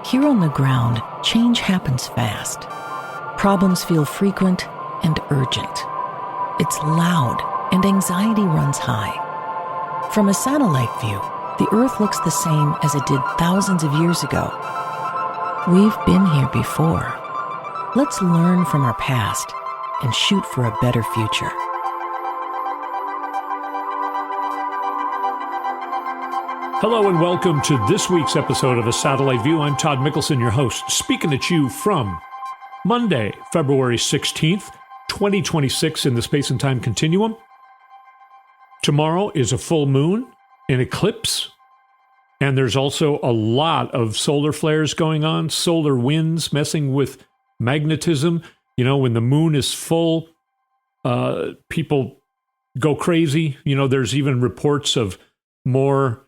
Here on the ground, change happens fast. Problems feel frequent and urgent. It's loud and anxiety runs high. From a satellite view, the Earth looks the same as it did thousands of years ago. We've been here before. Let's learn from our past and shoot for a better future. Hello and welcome to this week's episode of A Satellite View. I'm Todd Mikkelson, your host, speaking at you from Monday, February 16th, 2026 in the space and time continuum. Tomorrow is a full moon, an eclipse, and there's also a lot of solar flares going on, solar winds messing with magnetism. You know, when the moon is full, people go crazy. You know, there's even reports of more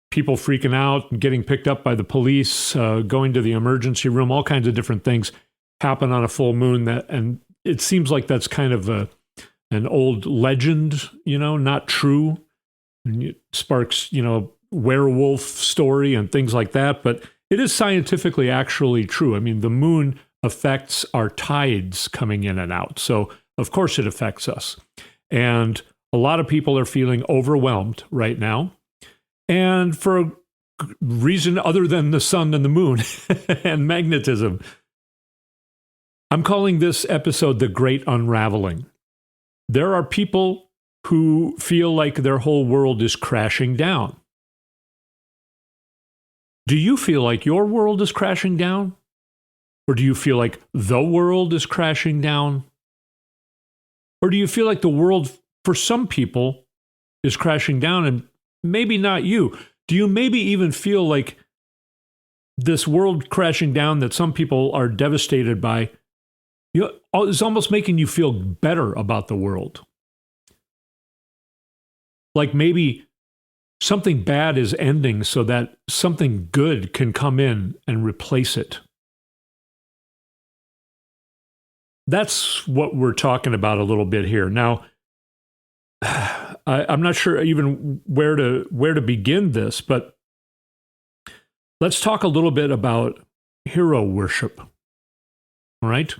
people freaking out and getting picked up by the police, going to the emergency room, all kinds of different things happen on a full moon. And it seems like that's kind of an old legend, you know, not true. And it sparks, you know, werewolf story and things like that. But it is scientifically actually true. I mean, the moon affects our tides coming in and out. So, of course, it affects us. And a lot of people are feeling overwhelmed right now. And for a reason other than the sun and the moon and magnetism. I'm calling this episode The Great Unravelling. There are people who feel like their whole world is crashing down. Do you feel like your world is crashing down? Or do you feel like the world is crashing down? Or do you feel like the world, for some people, is crashing down and maybe not you? Do you maybe even feel like this world crashing down that some people are devastated by, you know, is almost making you feel better about the world? Like maybe something bad is ending so that something good can come in and replace it. That's what we're talking about a little bit here. Now, I'm not sure even where to begin this, but let's talk a little bit about hero worship. All right?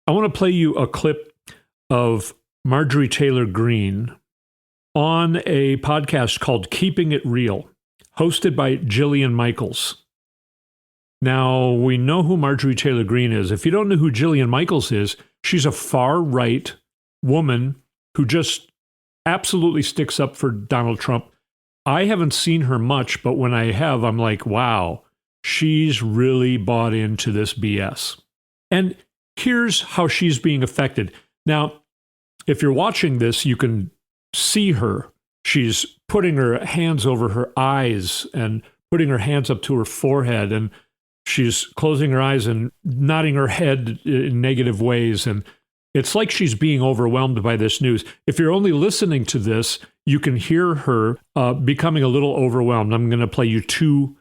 I want to play you a clip of Marjorie Taylor Greene on a podcast called Keeping It Real, hosted by Jillian Michaels. Now, we know who Marjorie Taylor Greene is. If you don't know who Jillian Michaels is, she's a far-right woman who just absolutely sticks up for Donald Trump. I haven't seen her much, but when I have, I'm like, wow, she's really bought into this BS. And here's how she's being affected. Now, if you're watching this, you can see her. She's putting her hands over her eyes and putting her hands up to her forehead, and she's closing her eyes and nodding her head in negative ways. And it's like she's being overwhelmed by this news. If you're only listening to this, you can hear her becoming a little overwhelmed. I'm going to play you two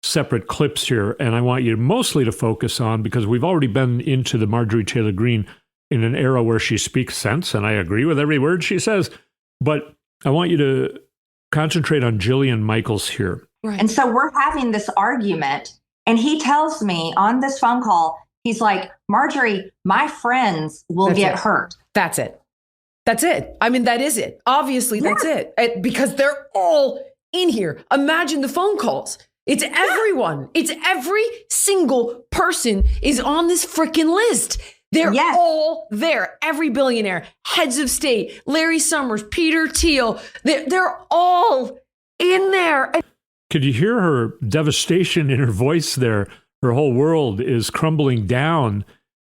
separate clips here, and I want you mostly to focus on, because we've already been into the Marjorie Taylor Greene in an era where she speaks sense, and I agree with every word she says. But I want you to concentrate on Jillian Michaels here. Right. And so we're having this argument, and he tells me on this phone call, he's like, Marjorie, my friends will get hurt. That's it. That's it. I mean, that is it. Obviously, that's it. Because they're all in here. Imagine the phone calls. It's everyone. It's every single person is on this freaking list. They're all there. Every billionaire, heads of state, Larry Summers, Peter Thiel. They're all in there. Could you hear her devastation in her voice there? Her whole world is crumbling down.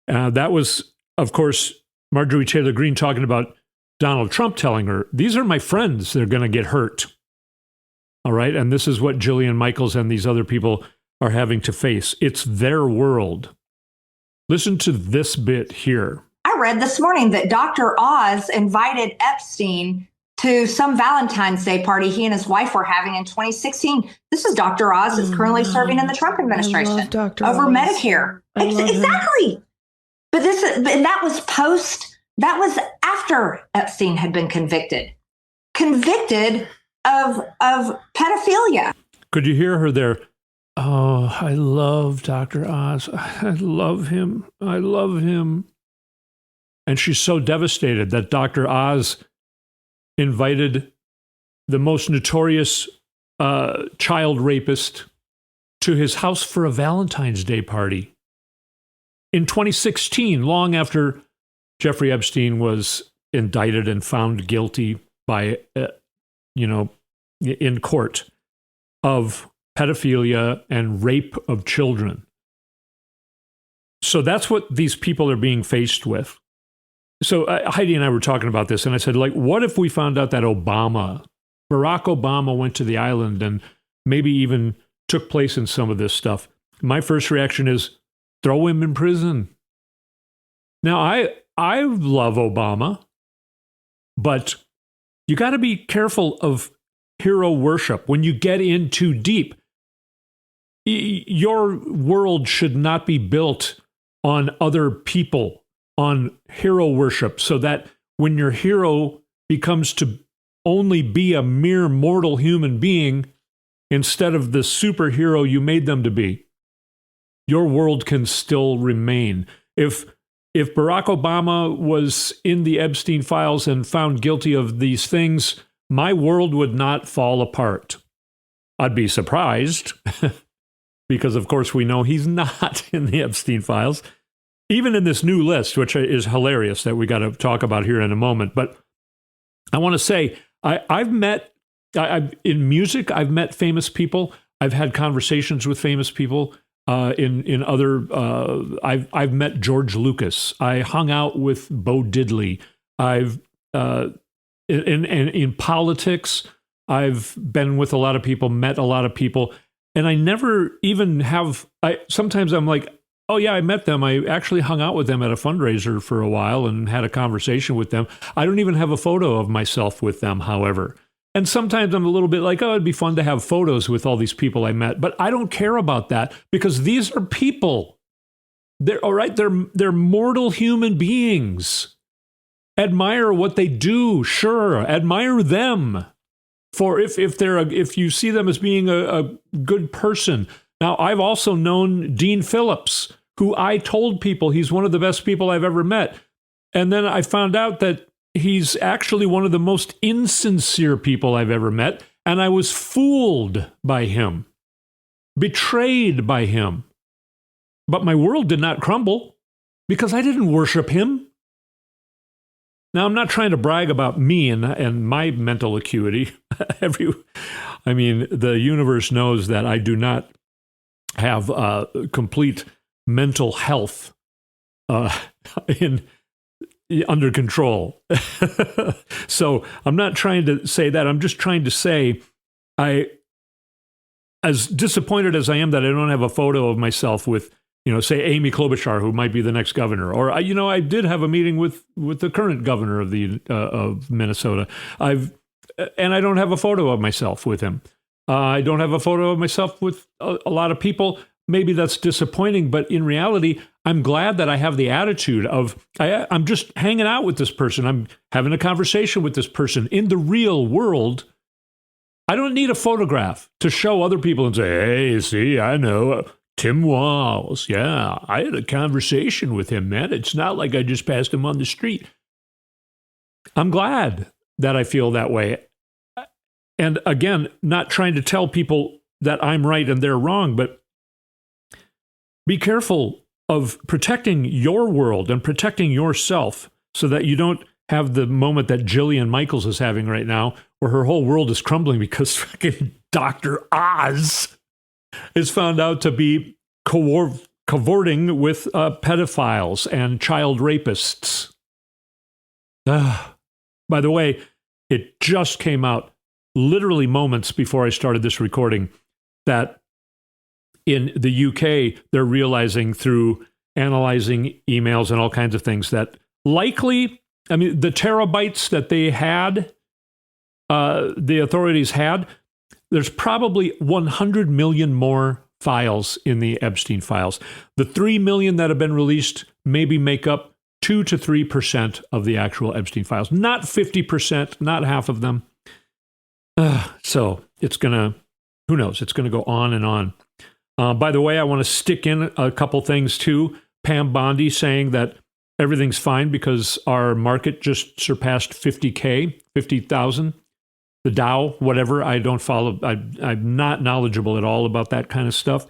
That was, of course, Marjorie Taylor Greene talking about Donald Trump telling her, these are my friends, they're going to get hurt. All right? And this is what Jillian Michaels and these other people are having to face. It's their world. Listen to this bit here. I read this morning that Dr. Oz invited Epstein to some Valentine's Day party he and his wife were having in 2016. This is Dr. Oz, is currently serving in the Trump administration over Medicare. Exactly. But that was after Epstein had been convicted of pedophilia. Could you hear her there Oh, I love Dr. Oz. I love him. I love him. And she's so devastated that Dr. Oz invited the most notorious child rapist to his house for a Valentine's Day party. In 2016, long after Jeffrey Epstein was indicted and found guilty by, in court of pedophilia and rape of children. So that's what these people are being faced with. So Heidi and I were talking about this, and I said, like, what if we found out that Barack Obama went to the island and maybe even took place in some of this stuff? My first reaction is throw him in prison. Now, I love Obama, but you got to be careful of hero worship when you get in too deep. Your world should not be built on other people, on hero worship, so that when your hero becomes to only be a mere mortal human being instead of the superhero you made them to be, your world can still remain. If Barack Obama was in the Epstein files and found guilty of these things, my world would not fall apart. I'd be surprised because, of course, we know he's not in the Epstein files, even in this new list, which is hilarious that we got to talk about here in a moment. But I want to say, I've met, in music, I've met famous people. I've had conversations with famous people. In other, I've met George Lucas. I hung out with Bo Diddley. In politics, I've been with a lot of people, met a lot of people, and I never even have. Sometimes I'm like, oh yeah, I met them. I actually hung out with them at a fundraiser for a while and had a conversation with them. I don't even have a photo of myself with them, however. And sometimes I'm a little bit like, oh, it'd be fun to have photos with all these people I met. But I don't care about that because these are people. They're all right. They're mortal human beings. Admire what they do. Sure. Admire them for if you see them as being a good person. Now, I've also known Dean Phillips, who I told people he's one of the best people I've ever met. And then I found out that he's actually one of the most insincere people I've ever met, and I was fooled by him, betrayed by him. But my world did not crumble because I didn't worship him. Now, I'm not trying to brag about me and my mental acuity. I mean, the universe knows that I do not have complete mental health under control. So I'm not trying to say that. I'm just trying to say, as disappointed as I am that I don't have a photo of myself with, say Amy Klobuchar, who might be the next governor, or I did have a meeting with the current governor of Minnesota. And I don't have a photo of myself with him. I don't have a photo of myself with a lot of people. Maybe that's disappointing, but in reality, I'm glad that I have the attitude of I'm just hanging out with this person. I'm having a conversation with this person. In the real world, I don't need a photograph to show other people and say, hey, see, I know Tim Walls. Yeah, I had a conversation with him, man. It's not like I just passed him on the street. I'm glad that I feel that way. And again, not trying to tell people that I'm right and they're wrong, but be careful of protecting your world and protecting yourself so that you don't have the moment that Jillian Michaels is having right now where her whole world is crumbling because fucking Dr. Oz is found out to be cavorting with pedophiles and child rapists. By the way, it just came out literally moments before I started this recording that in the UK, they're realizing through analyzing emails and all kinds of things that likely, the terabytes that they had, the authorities had, there's probably 100 million more files in the Epstein files. The 3 million that have been released maybe make up 2 to 3% of the actual Epstein files. Not 50%, not half of them. So it's going to, who knows, it's going to go on and on. By the way, I want to stick in a couple things too. Pam Bondi saying that everything's fine because our market just surpassed 50,000. The Dow, whatever. I don't follow. I'm not knowledgeable at all about that kind of stuff.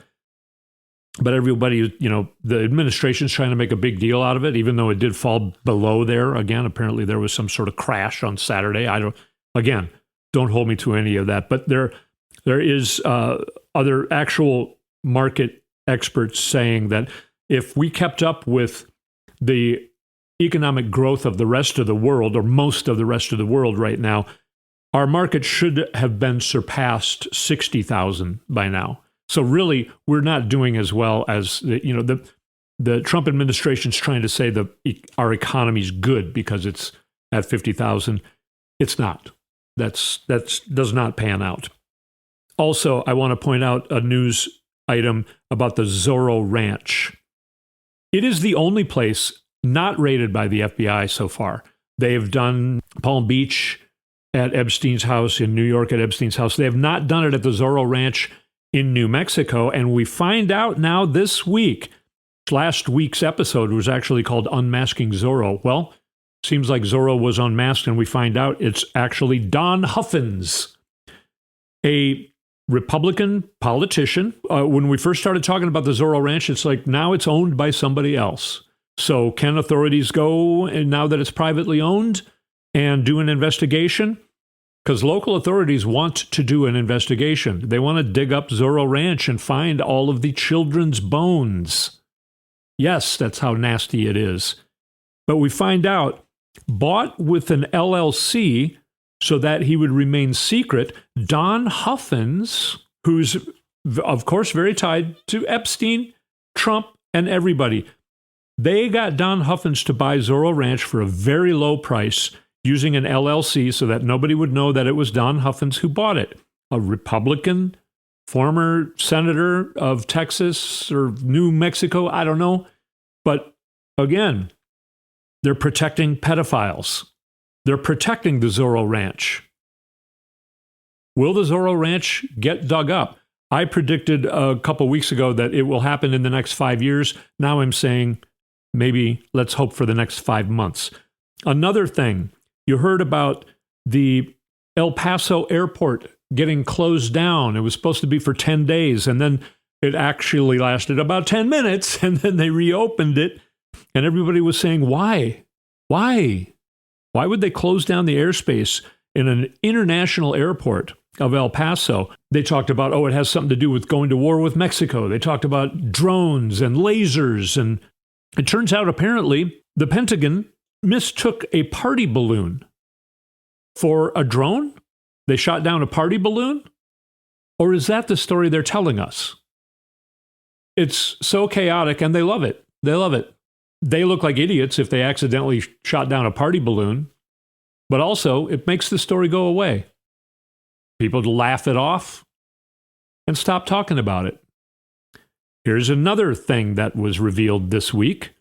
But everybody, the administration's trying to make a big deal out of it, even though it did fall below there. Again, apparently there was some sort of crash on Saturday. Don't hold me to any of that. But there is other actual market experts saying that if we kept up with the economic growth of the rest of the world, or most of the rest of the world right now, our market should have been surpassed 60,000 by now. So really, we're not doing as well as the Trump administration's trying to say our economy's good because it's at 50,000. It's not. That does not pan out. Also, I want to point out a news item about the Zorro Ranch. It is the only place not raided by the FBI so far. They have done Palm Beach at Epstein's house, in New York at Epstein's house. They have not done it at the Zorro Ranch in New Mexico. And we find out now this week, last week's episode was actually called Unmasking Zorro. Well, seems like Zorro was unmasked, and we find out it's actually Don Huffins, a Republican politician. When we first started talking about the Zorro Ranch, it's like now it's owned by somebody else. So can authorities go, and now that it's privately owned, and do an investigation? Because local authorities want to do an investigation. They want to dig up Zorro Ranch and find all of the children's bones. Yes, that's how nasty it is. But we find out, bought with an LLC so that he would remain secret, Don Huffins, who's, of course, very tied to Epstein, Trump, and everybody. They got Don Huffins to buy Zorro Ranch for a very low price, using an LLC so that nobody would know that it was Don Huffins who bought it. A Republican, former senator of Texas or New Mexico, I don't know. But again, they're protecting pedophiles. They're protecting the Zorro Ranch. Will the Zorro Ranch get dug up? I predicted a couple weeks ago that it will happen in the next 5 years. Now I'm saying maybe let's hope for the next 5 months. Another thing, you heard about the El Paso airport getting closed down. It was supposed to be for 10 days, and then it actually lasted about 10 minutes, and then they reopened it, and everybody was saying, why? Why? Why would they close down the airspace in an international airport of El Paso? They talked about, it has something to do with going to war with Mexico. They talked about drones and lasers, and it turns out apparently the Pentagon mistook a party balloon for a drone. They shot down a party balloon? Or is that the story they're telling us? It's so chaotic, and they love it. They love it. They look like idiots if they accidentally shot down a party balloon, but also it makes the story go away. People laugh it off and stop talking about it. Here's another thing that was revealed this week.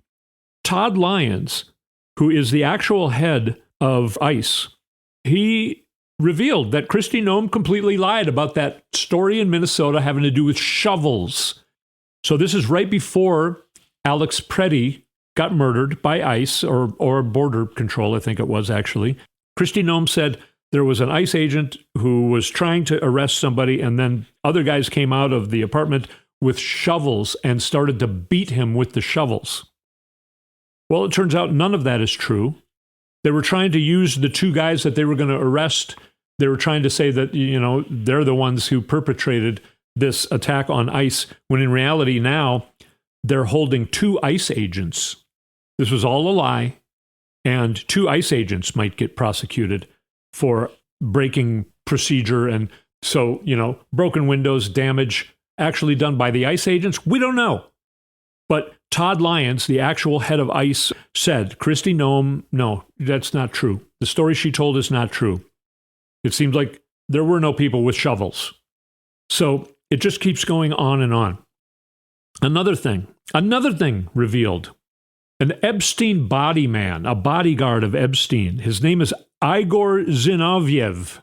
Todd Lyons, who is the actual head of ICE, he revealed that Kristi Noem completely lied about that story in Minnesota having to do with shovels. So this is right before Alex Preddy got murdered by ICE or Border Control, I think it was actually. Kristi Noem said there was an ICE agent who was trying to arrest somebody, and then other guys came out of the apartment with shovels and started to beat him with the shovels. Well, it turns out none of that is true. They were trying to use the two guys that they were going to arrest. They were trying to say that, they're the ones who perpetrated this attack on ICE, when in reality now they're holding 2 ICE agents. This was all a lie, and 2 ICE agents might get prosecuted for breaking procedure. And so, broken windows, damage actually done by the ICE agents, we don't know. But Todd Lyons, the actual head of ICE, said, Kristi Noem, no, that's not true. The story she told is not true. It seems like there were no people with shovels. So it just keeps going on and on. Another thing revealed. An Epstein body man, a bodyguard of Epstein. His name is Igor Zinoviev.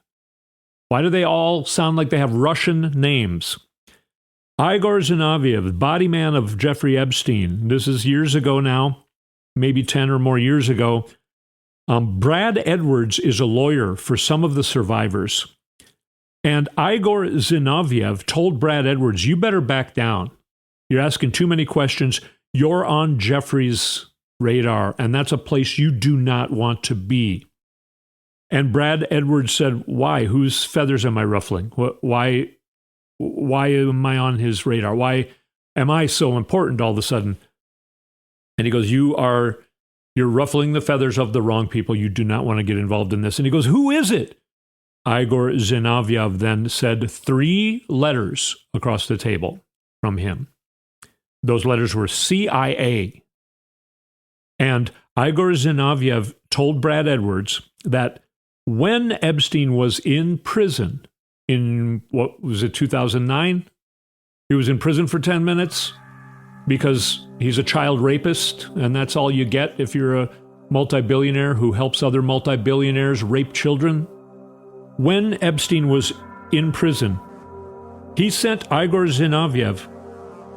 Why do they all sound like they have Russian names? Igor Zinoviev, the body man of Jeffrey Epstein. This is years ago now, maybe 10 or more years ago. Brad Edwards is a lawyer for some of the survivors. And Igor Zinoviev told Brad Edwards, you better back down. You're asking too many questions. You're on Jeffrey's radar, and that's a place you do not want to be. And Brad Edwards said, why? Whose feathers am I ruffling? Why am I on his radar? Why am I so important all of a sudden? And he goes, you're ruffling the feathers of the wrong people. You do not want to get involved in this. And he goes, who is it? Igor Zinoviev then said 3 letters across the table from him. Those letters were CIA. And Igor Zinoviev told Brad Edwards that when Epstein was in prison in, 2009? He was in prison for 10 minutes because he's a child rapist, and that's all you get if you're a multi-billionaire who helps other multi-billionaires rape children. When Epstein was in prison, he sent Igor Zinoviev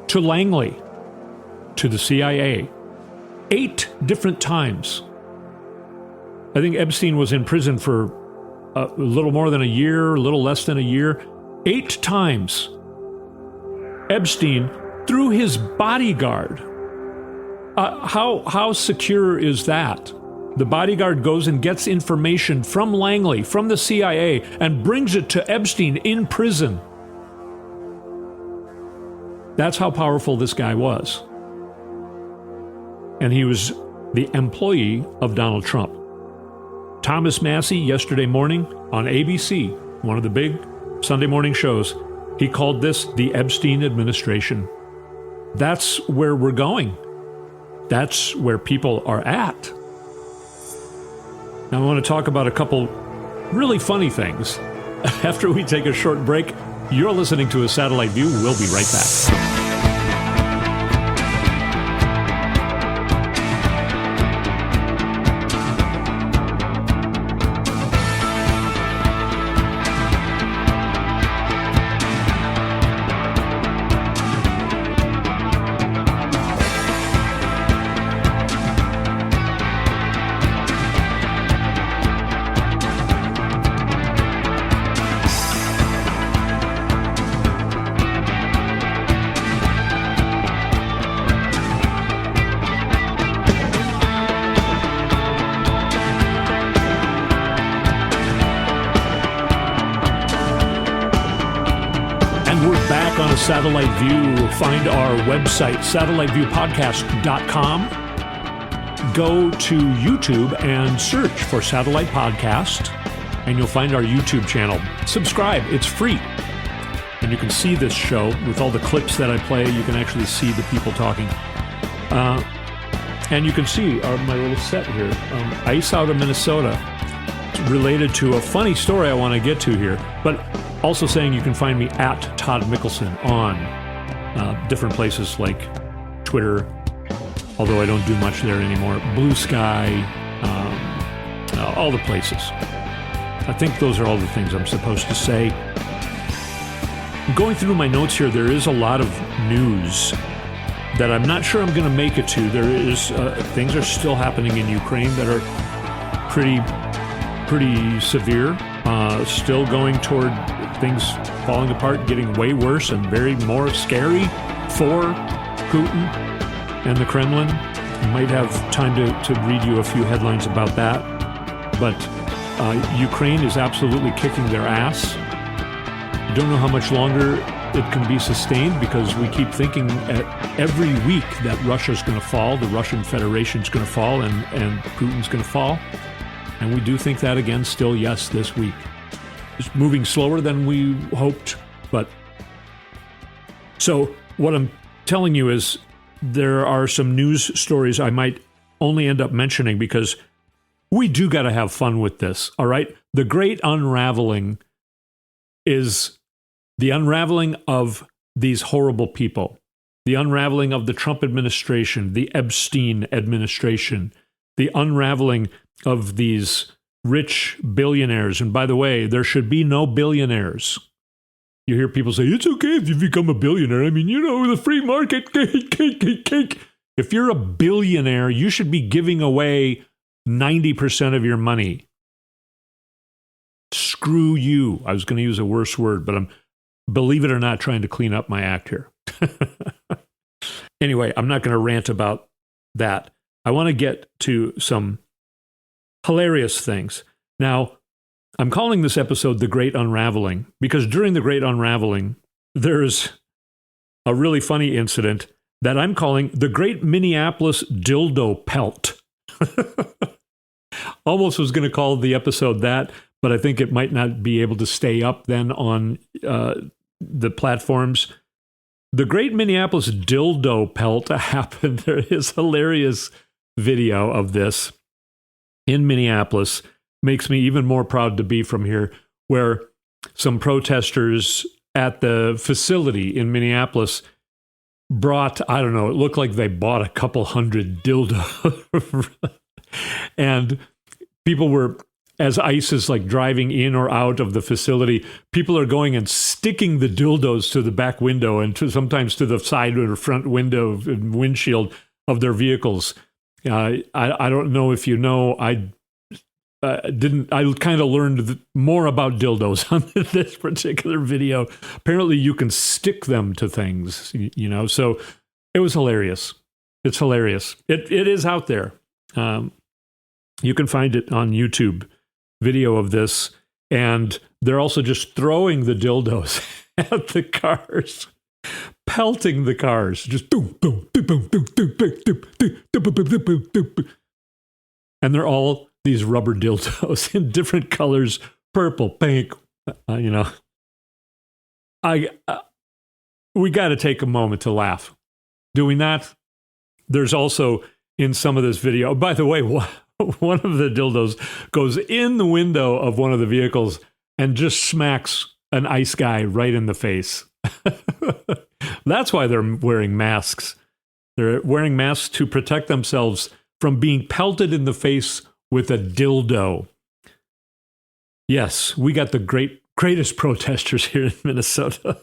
to Langley, to the CIA, 8 different times. I think Epstein was in prison for a little more than a year, a little less than a year. 8 times. Epstein, through his bodyguard. How secure is that? The bodyguard goes and gets information from Langley, from the CIA, and brings it to Epstein in prison. That's how powerful this guy was. And he was the employee of Donald Trump. Thomas Massey, yesterday morning on ABC, one of the big Sunday morning shows, he called this the Epstein administration. That's where we're going. That's where people are at. Now I want to talk about a couple really funny things. After we take a short break, you're listening to A Satellite View. We'll be right back. Satellite View. Find our website, satelliteviewpodcast.com. Go to YouTube and search for Satellite Podcast, and you'll find our YouTube channel. Subscribe. It's free. And you can see this show with all the clips that I play. You can actually see the people talking. And you can see my little set here. Ice out of Minnesota. It's related to a funny story I want to get to here. But also saying you can find me at Todd Mikkelson on different places like Twitter, although I don't do much there anymore, Blue Sky, all the places. I think those are all the things I'm supposed to say. Going through my notes here, there is a lot of news that I'm not sure I'm going to make it to. There is things are still happening in Ukraine that are pretty severe, still going toward things falling apart, getting way worse and very more scary for Putin and the Kremlin. I might have time to read you a few headlines about that. But Ukraine is absolutely kicking their ass. I don't know how much longer it can be sustained because we keep thinking every week that Russia's going to fall, the Russian Federation's going to fall, and Putin's going to fall. And we do think that again still, yes, this week. It's moving slower than we hoped, but... So what I'm telling you is there are some news stories I might only end up mentioning because we do got to have fun with this, all right? The Great Unravelling is the unraveling of these horrible people, the unraveling of the Trump administration, the Epstein administration, the unraveling of these rich billionaires. And by the way, there should be no billionaires. You hear people say, it's okay if you become a billionaire. I mean, the free market, cake. If you're a billionaire, you should be giving away 90% of your money. Screw you. I was going to use a worse word, but I'm, believe it or not, trying to clean up my act here. Anyway, I'm not going to rant about that. I want to get to some hilarious things. Now, I'm calling this episode The Great Unravelling because during The Great Unravelling, there's a really funny incident that I'm calling The Great Minneapolis Dildo Pelt. Almost was going to call the episode that, but I think it might not be able to stay up then on the platforms. The Great Minneapolis Dildo Pelt happened. There is a hilarious video of this in Minneapolis. Makes me even more proud to be from here, where some protesters at the facility in Minneapolis brought, I don't know, it looked like they bought a couple hundred dildos. And people were, as ICE is like driving in or out of the facility, people are going and sticking the dildos to the back window and sometimes to the side or front window and windshield of their vehicles. I don't know if you know, I kind of learned more about dildos on this particular video. Apparently you can stick them to things, so it was hilarious. It's hilarious. It is out there. You can find it on YouTube, video of this. And they're also just throwing the dildos at the cars, pelting the cars. Just boom, boom, boom, boom, boom, boom, boom, boom. And they're all these rubber dildos in different colors, purple, pink, we got to take a moment to laugh. Do we not? There's also in some of this video, by the way, one of the dildos goes in the window of one of the vehicles and just smacks an ICE guy right in the face. That's why they're wearing masks. They're wearing masks to protect themselves from being pelted in the face with a dildo. Yes, we got the greatest protesters here in Minnesota.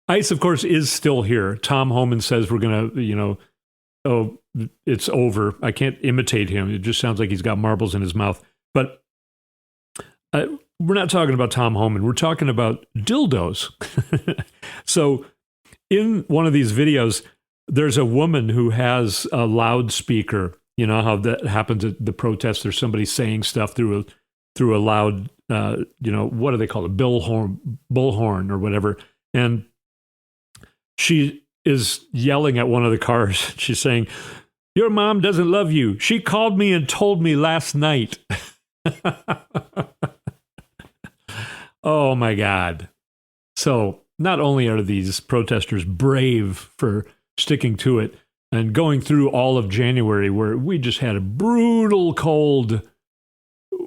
ICE, of course, is still here. Tom Homan says we're going to, it's over. I can't imitate him. It just sounds like he's got marbles in his mouth. But we're not talking about Tom Homan. We're talking about dildos. So in one of these videos, there's a woman who has a loudspeaker. You know how that happens at the protests. There's somebody saying stuff through a loud, what do they call it? Bullhorn or whatever. And she is yelling at one of the cars. She's saying, "Your mom doesn't love you. She called me and told me last night." Oh my God. So not only are these protesters brave for sticking to it and going through all of January where we just had a brutal cold,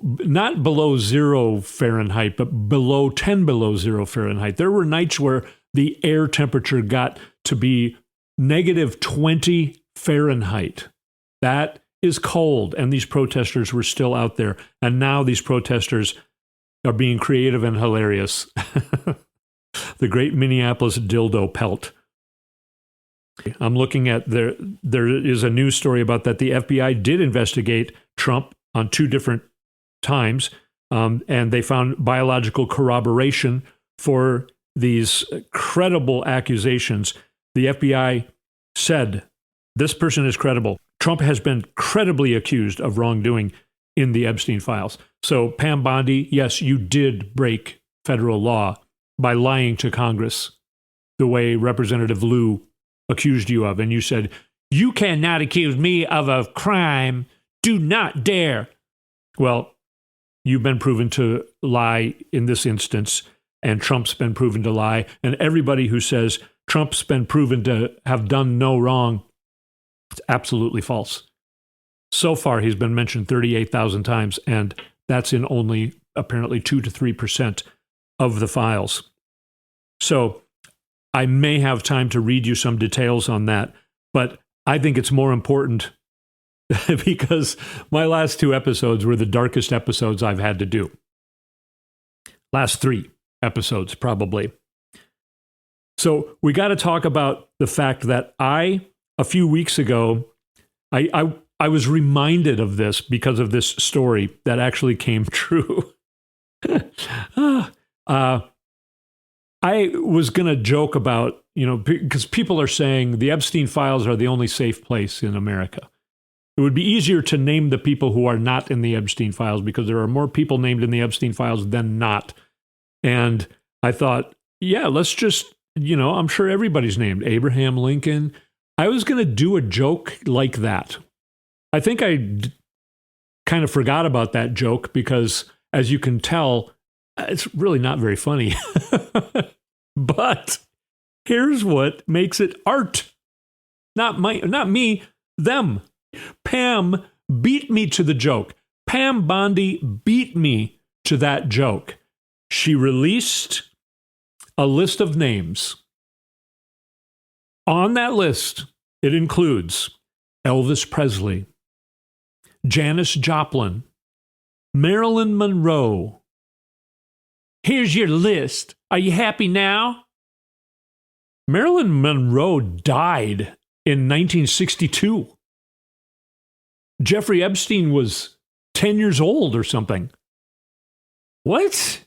not below 0 Fahrenheit, but below 10 below 0 Fahrenheit. There were nights where the air temperature got to be negative 20 Fahrenheit. That is cold. And these protesters were still out there. And now these protesters are being creative and hilarious. The Great Minneapolis Dildo Pelt. I'm looking at there is a news story about that. The FBI did investigate Trump on 2 different times, and they found biological corroboration for these credible accusations. The FBI said, this person is credible. Trump has been credibly accused of wrongdoing in the Epstein files. So, Pam Bondi, yes, you did break federal law by lying to Congress the way Representative Liu accused you of. And you said, "You cannot accuse me of a crime. Do not dare." Well, you've been proven to lie in this instance, and Trump's been proven to lie. And everybody who says Trump's been proven to have done no wrong, it's absolutely false. So far, he's been mentioned 38,000 times, and that's in only apparently 2 to 3% of the files. So I may have time to read you some details on that, but I think it's more important because my last 2 episodes were the darkest episodes I've had to do. Last 3 episodes, probably. So we got to talk about the fact that a few weeks ago, I was reminded of this because of this story that actually came true. I was going to joke about, because people are saying the Epstein files are the only safe place in America. It would be easier to name the people who are not in the Epstein files because there are more people named in the Epstein files than not. And I thought, yeah, let's just, I'm sure everybody's named. Abraham Lincoln. I was going to do a joke like that. I think I kind of forgot about that joke because, as you can tell, it's really not very funny. But here's what makes it art. Not me, them. Pam beat me to the joke. Pam Bondi beat me to that joke. She released a list of names. On that list, it includes Elvis Presley, Janis Joplin, Marilyn Monroe. Here's your list. Are you happy now? Marilyn Monroe died in 1962. Jeffrey Epstein was 10 years old or something. What?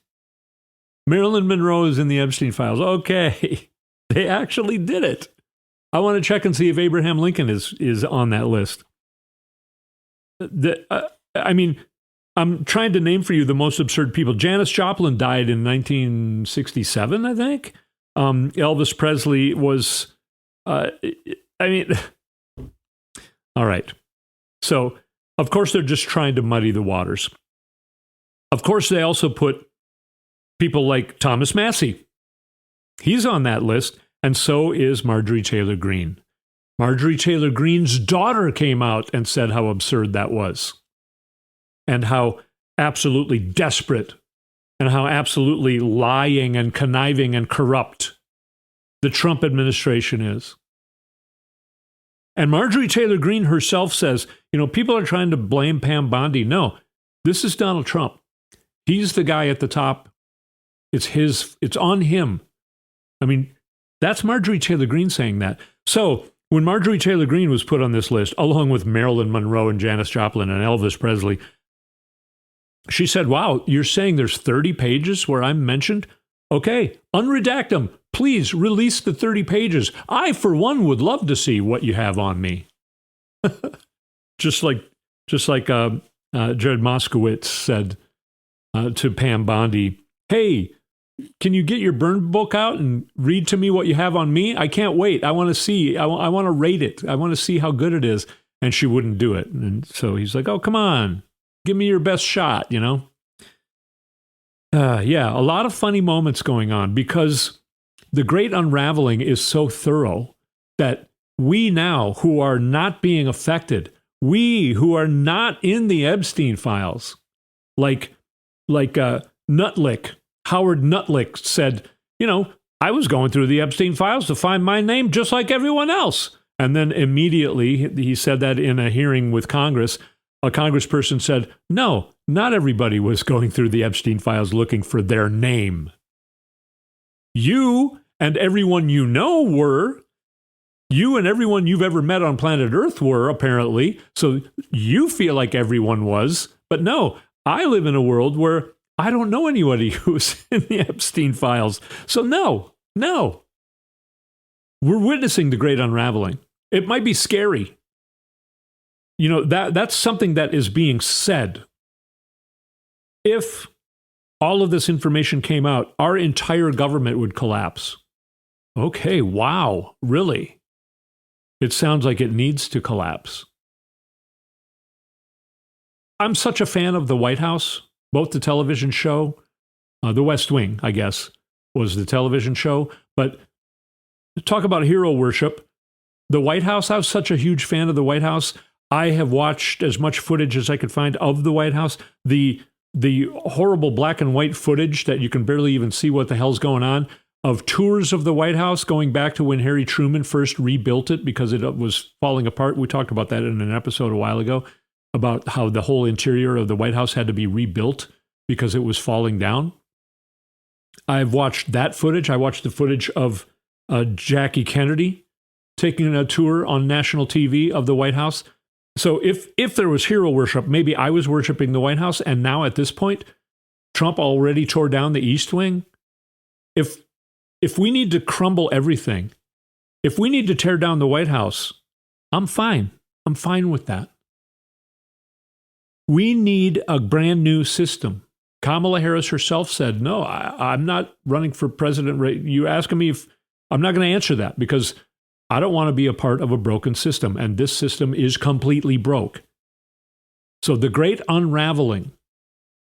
Marilyn Monroe is in the Epstein files. Okay. They actually did it. I want to check and see if Abraham Lincoln is on that list. I'm trying to name for you the most absurd people. Janis Joplin died in 1967, I think. Elvis Presley was, all right. So, of course, they're just trying to muddy the waters. Of course, they also put people like Thomas Massey. He's on that list, and so is Marjorie Taylor Greene. Marjorie Taylor Greene's daughter came out and said how absurd that was, and how absolutely desperate, and how absolutely lying and conniving and corrupt the Trump administration is. And Marjorie Taylor Greene herself says, people are trying to blame Pam Bondi. No, this is Donald Trump. He's the guy at the top. It's on him. I mean, that's Marjorie Taylor Greene saying that. So when Marjorie Taylor Greene was put on this list, along with Marilyn Monroe and Janis Joplin and Elvis Presley, she said, wow, you're saying there's 30 pages where I'm mentioned? Okay, unredact them. Please release the 30 pages. I, for one, would love to see what you have on me. just like Jared Moskowitz said to Pam Bondi, hey, can you get your burn book out and read to me what you have on me? I can't wait. I want to see. I want to rate it. I want to see how good it is. And she wouldn't do it. And so he's like, oh, come on. Give me your best shot, Yeah, a lot of funny moments going on because the Great Unravelling is so thorough that we now, who are not being affected, we who are not in the Epstein files, like Nutlick, Howard Nutlick said, I was going through the Epstein files to find my name just like everyone else. And then immediately he said that in a hearing with Congress. A congressperson said, no, not everybody was going through the Epstein files looking for their name. You and everyone you know were. You and everyone you've ever met on planet Earth were, apparently. So you feel like everyone was. But no, I live in a world where I don't know anybody who's in the Epstein files. So no. We're witnessing the Great Unraveling. It might be scary. That's something that is being said. If all of this information came out, our entire government would collapse. Okay, wow, really? It sounds like it needs to collapse. I'm such a fan of the White House, both the television show, The West Wing, I guess, was the television show. But talk about hero worship. The White House, I was such a huge fan of the White House. I have watched as much footage as I could find of the White House. The horrible black and white footage that you can barely even see what the hell's going on of tours of the White House going back to when Harry Truman first rebuilt it because it was falling apart. We talked about that in an episode a while ago about how the whole interior of the White House had to be rebuilt because it was falling down. I've watched that footage. I watched the footage of Jackie Kennedy taking a tour on national TV of the White House. So if there was hero worship, maybe I was worshiping the White House, and now at this point, Trump already tore down the East Wing. If we need to crumble everything, if we need to tear down the White House, I'm fine. I'm fine with that. We need a brand new system. Kamala Harris herself said, no, I'm not running for president. You asking me if I'm not going to answer that because I don't want to be a part of a broken system. And this system is completely broke. So the great unraveling,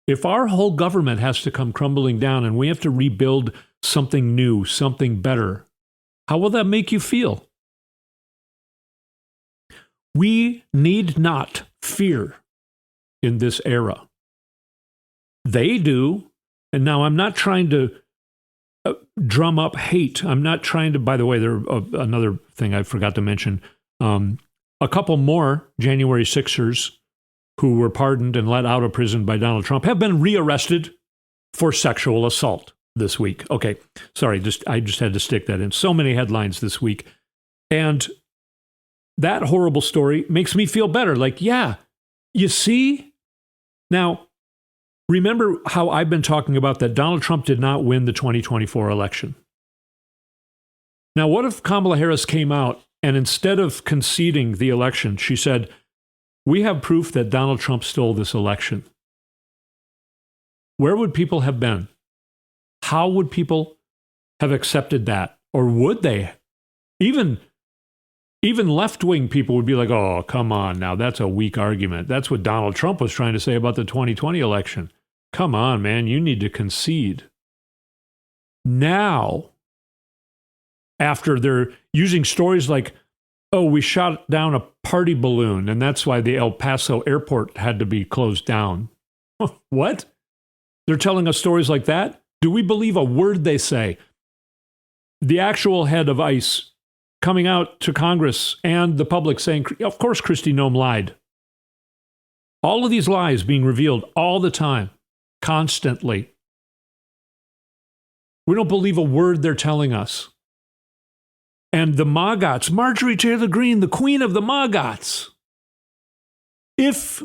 if our whole government has to come crumbling down and we have to rebuild something new, something better, how will that make you feel? We need not fear in this era. They do. And now I'm not trying to drum up hate. I'm not trying to, by the way, another thing I forgot to mention. A couple more January 6ers who were pardoned and let out of prison by Donald Trump have been rearrested for sexual assault this week. Okay, sorry, I just had to stick that in. So many headlines this week. And that horrible story makes me feel better. Like, yeah, you see? Now, remember how I've been talking about that Donald Trump did not win the 2024 election. Now, what if Kamala Harris came out and instead of conceding the election, she said, we have proof that Donald Trump stole this election? Where would people have been? How would people have accepted that? Or would they? Even left-wing people would be like, oh, come on now, that's a weak argument. That's what Donald Trump was trying to say about the 2020 election. Come on, man, you need to concede. Now, after they're using stories like, oh, we shot down a party balloon, and that's why the El Paso airport had to be closed down. What? They're telling us stories like that? Do we believe a word they say? The actual head of ICE coming out to Congress and the public saying, of course, Kristi Noem lied. All of these lies being revealed all the time, constantly. We don't believe a word they're telling us. And the Maggots, Marjorie Taylor Greene, the queen of the Maggots. If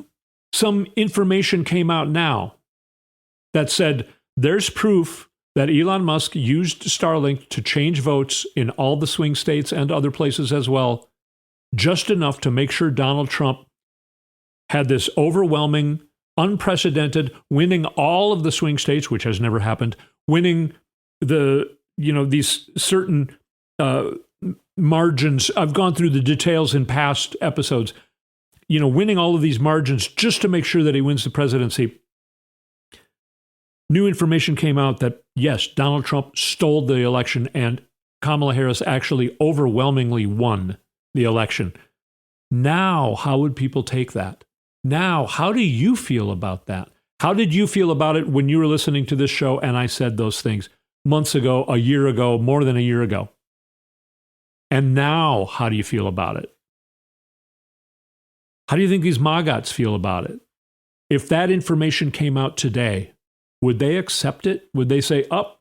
some information came out now that said there's proof that Elon Musk used Starlink to change votes in all the swing states and other places as well, just enough to make sure Donald Trump had this overwhelming, unprecedented, winning all of the swing states, which has never happened, winning these certain margins. I've gone through the details in past episodes, winning all of these margins just to make sure that he wins the presidency. New information came out that, yes, Donald Trump stole the election and Kamala Harris actually overwhelmingly won the election. Now, how would people take that? Now, how do you feel about that? How did you feel about it when you were listening to this show and I said those things months ago, a year ago, more than a year ago? And now, how do you feel about it? How do you think these Maggots feel about it? If that information came out today, would they accept it? Would they say, oh,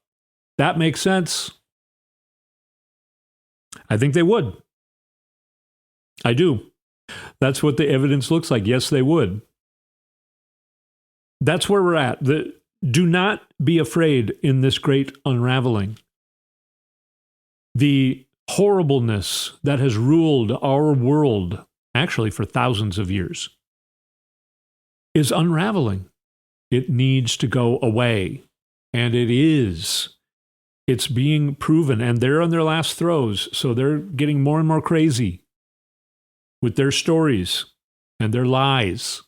that makes sense? I think they would. I do. That's what the evidence looks like. Yes, they would. That's where we're at. Do not be afraid in this great unraveling. The horribleness that has ruled our world, actually for thousands of years, is unraveling. It needs to go away. And it is. It's being proven. And they're on their last throes. So they're getting more and more crazy with their stories and their lies.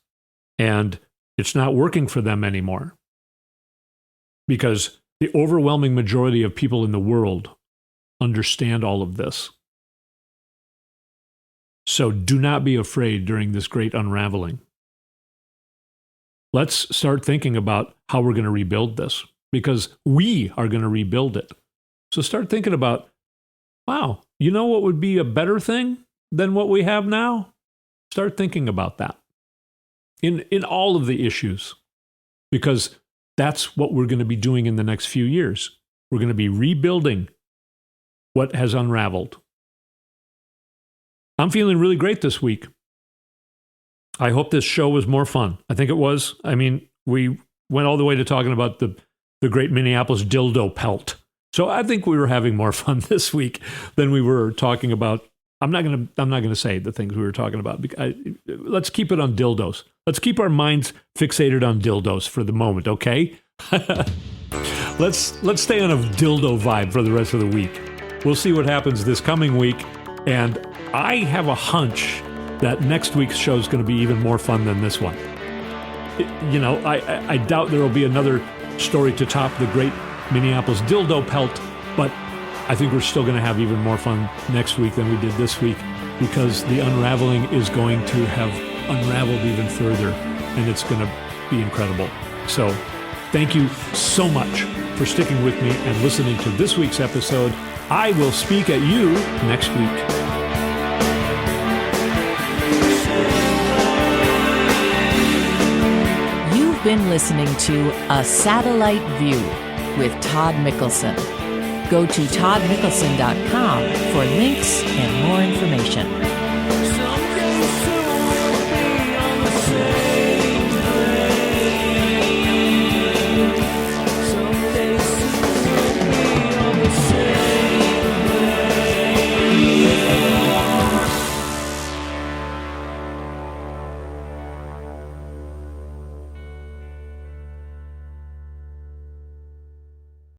And it's not working for them anymore. Because the overwhelming majority of people in the world understand all of this. So do not be afraid during this great unraveling. Let's start thinking about how we're going to rebuild this, because we are going to rebuild it. So start thinking about, wow, you know what would be a better thing than what we have now? Start thinking about that in all of the issues, because that's what we're going to be doing in the next few years. We're going to be rebuilding what has unraveled. I'm feeling really great this week. I hope this show was more fun. I think it was. I mean, we went all the way to talking about the Great Minneapolis Dildo Pelt. So I think we were having more fun this week than we were talking about. I'm not gonna say the things we were talking about. Let's keep it on dildos. Let's keep our minds fixated on dildos for the moment, okay? Let's stay on a dildo vibe for the rest of the week. We'll see what happens this coming week, and I have a hunch that next week's show is going to be even more fun than this one. I doubt there will be another story to top the Great Minneapolis Dildo Pelt, but I think we're still going to have even more fun next week than we did this week, because the unraveling is going to have unraveled even further, and it's going to be incredible. So thank you so much for sticking with me and listening to this week's episode. I will speak at you next week. You've been listening to A Satellite View with Todd Mikkelson. Go to toddmikkelson.com for links and more information.